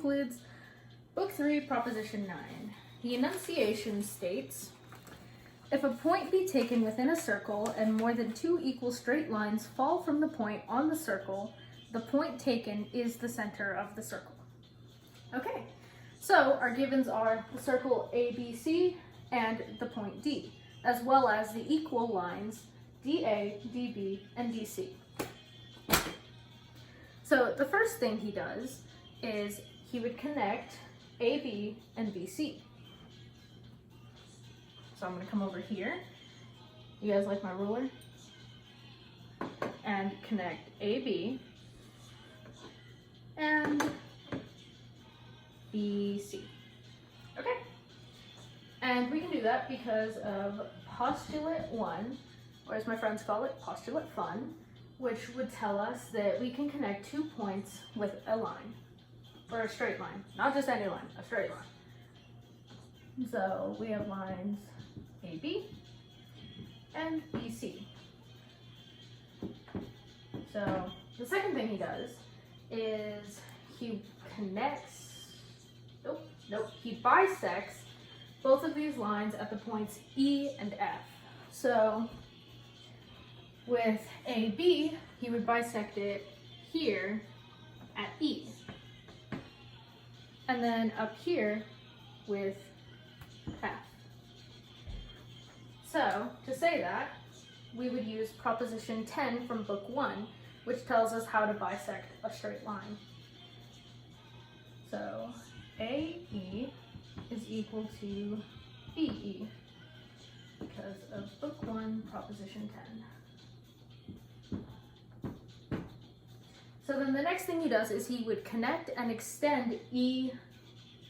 Euclid's Book 3, Proposition 9. The enunciation states, if a point be taken within a circle and more than two equal straight lines fall from the point on the circle, the point taken is the center of the circle. Okay, so our givens are the circle ABC and the point D, as well as the equal lines DA, DB, and DC. So the first thing he does is he would connect AB and BC. So I'm going to come over here. You guys like my ruler? And connect AB and BC. Okay. And we can do that because of postulate 1, or as my friends call it, postulate fun, which would tell us that we can connect 2 points with a line, or a straight line. Not just any line, a straight line. So we have lines AB and BC. So the second thing he does is he he bisects both of these lines at the points E and F. So with AB, he would bisect it here at E. And then up here with F. So to say that, we would use Proposition 10 from Book 1, which tells us how to bisect a straight line. So AE is equal to BE because of Book 1, Proposition 10. So then the next thing he does is he would connect and extend E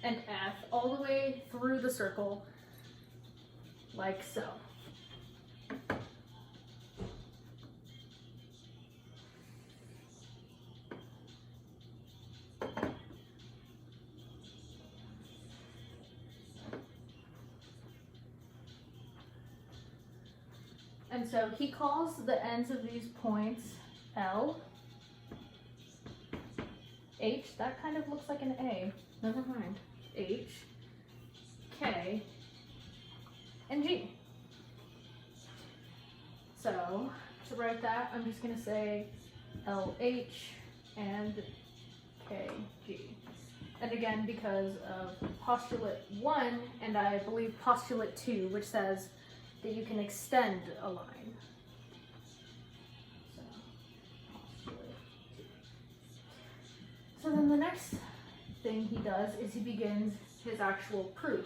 and F all the way through the circle, like so. And so he calls the ends of these points L, H, that kind of looks like an A, never mind, H, K, and G. So to write that, I'm just going to say LH and KG. And again, because of postulate 1 and I believe postulate 2, which says that you can extend a line. So, postulate 2. So then the next thing he does is he begins his actual proof,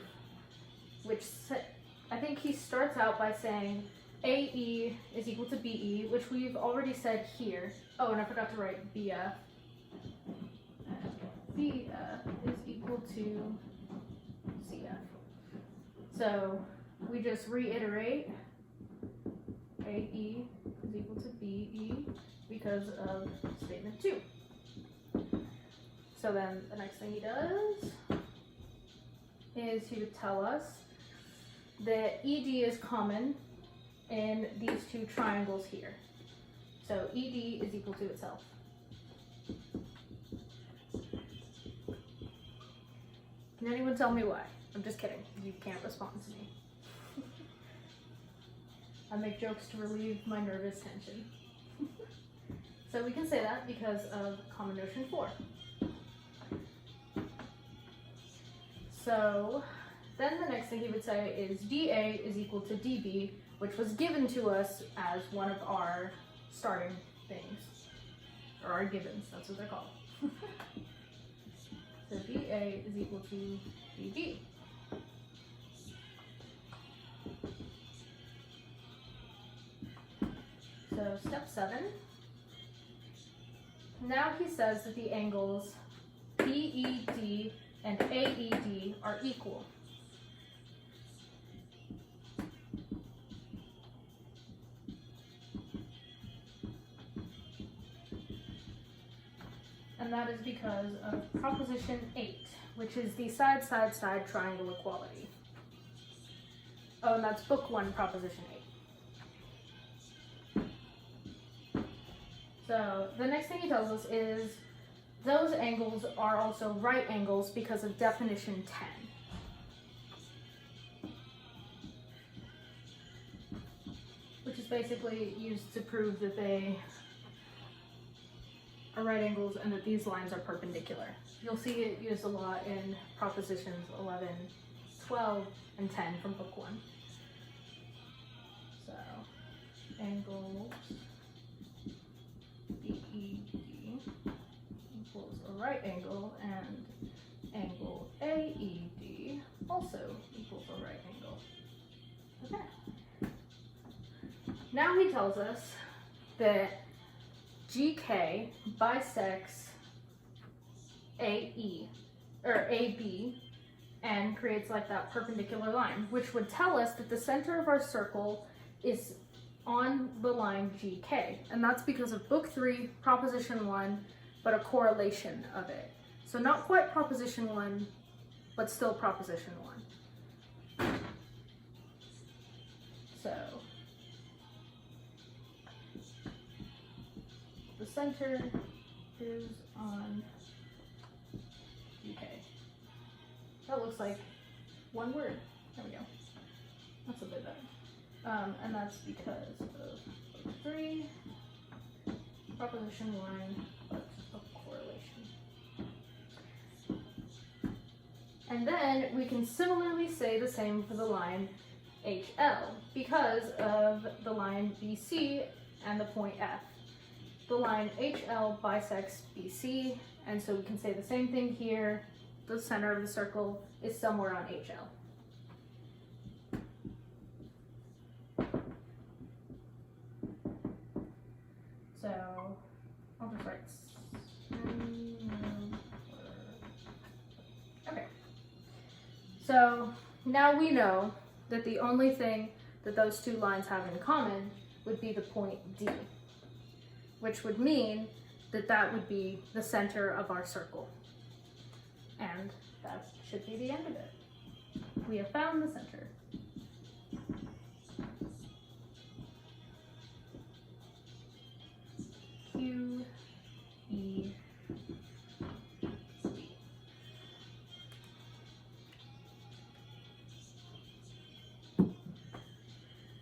which I think he starts out by saying AE is equal to BE, which we've already said here. Oh, and I forgot to write BF. BF is equal to CF. So we just reiterate AE is equal to BE because of statement 2. So then the next thing he does is he would tell us that ED is common in these two triangles here. So ED is equal to itself. Can anyone tell me why? I'm just kidding. You can't respond to me. I make jokes to relieve my nervous tension. So we can say that because of common notion 4. So then the next thing he would say is DA is equal to DB, which was given to us as one of our starting things, or our givens, that's what they're called. So DA is equal to DB. So step 7. Now he says that the angles BED and AED are equal. And that is because of Proposition 8, which is the side-side-side triangle equality. Oh, and that's Book 1, Proposition 8. So the next thing he tells us is those angles are also right angles because of definition 10. Which is basically used to prove that they are right angles and that these lines are perpendicular. You'll see it used a lot in propositions 11, 12, and 10 from book 1. So, angles BED equals a right angle, and angle AED also equals a right angle. Okay. Now he tells us that GK bisects AE, or AB, and creates like that perpendicular line, which would tell us that the center of our circle is on the line GK. And that's because of book 3, proposition 1, but a correlation of it. So not quite proposition 1, but still proposition 1. So the center is on GK. That looks like one word. There we go. That's a bit better. And that's because of book 3, proposition 1, but a correlation. And then we can similarly say the same for the line HL because of the line BC and the point F. The line HL bisects BC, and so we can say the same thing here. The center of the circle is somewhere on HL. So I'll just write. Okay. So now we know that the only thing that those two lines have in common would be the point D, which would mean that that would be the center of our circle. And that should be the end of it. We have found the center. Q